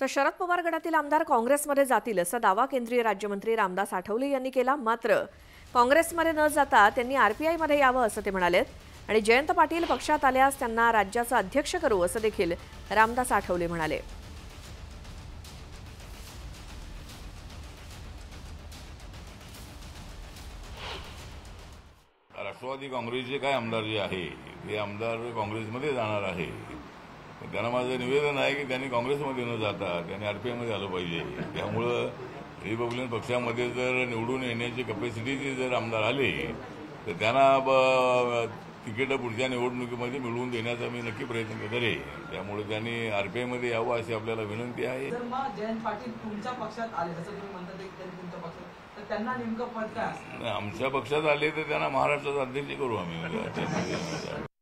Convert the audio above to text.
तर शरद पवार गटातील आमदार काँग्रेसमध्ये जातील असा दावा केंद्रीय राज्यमंत्री रामदास आठवले यांनी केला। मात्र काँग्रेसमध्ये न जाता त्यांनी आरपीआयमध्ये यावं असं ते म्हणाले आणि जयंत पाटील पक्षात आल्यास त्यांना राज्याचा अध्यक्ष करू असं देखील रामदास आठवले म्हणाले। राष्ट्रवादी काँग्रेसचे काय आमदार जे आहे ते आमदार काँग्रेसमध्ये जाणार आहे। त्यांना माझं निवेदन आहे की त्यांनी काँग्रेसमध्ये न जाता त्यांनी आरपीआयमध्ये आलं पाहिजे। त्यामुळं रिपब्लिकन पक्षामध्ये जर निवडून येण्याची कॅपॅसिटीचे जर आमदार आले तर त्यांना तिकीट पुढच्या निवडणुकीमध्ये मिळवून देण्याचा मी नक्की प्रयत्न करेन। त्यामुळे त्यांनी आरपीआयमध्ये यावं अशी आपल्याला विनंती आहे। जयंत पाटील तुमच्या पक्षात आले जसं तुम्ही म्हणता की त्यांनी तुमच्या पक्षात तर त्यांना नेमकं पद काय असेल? आमच्या पक्षात आले तर त्यांना महाराष्ट्राचा अध्यक्ष करू आम्ही।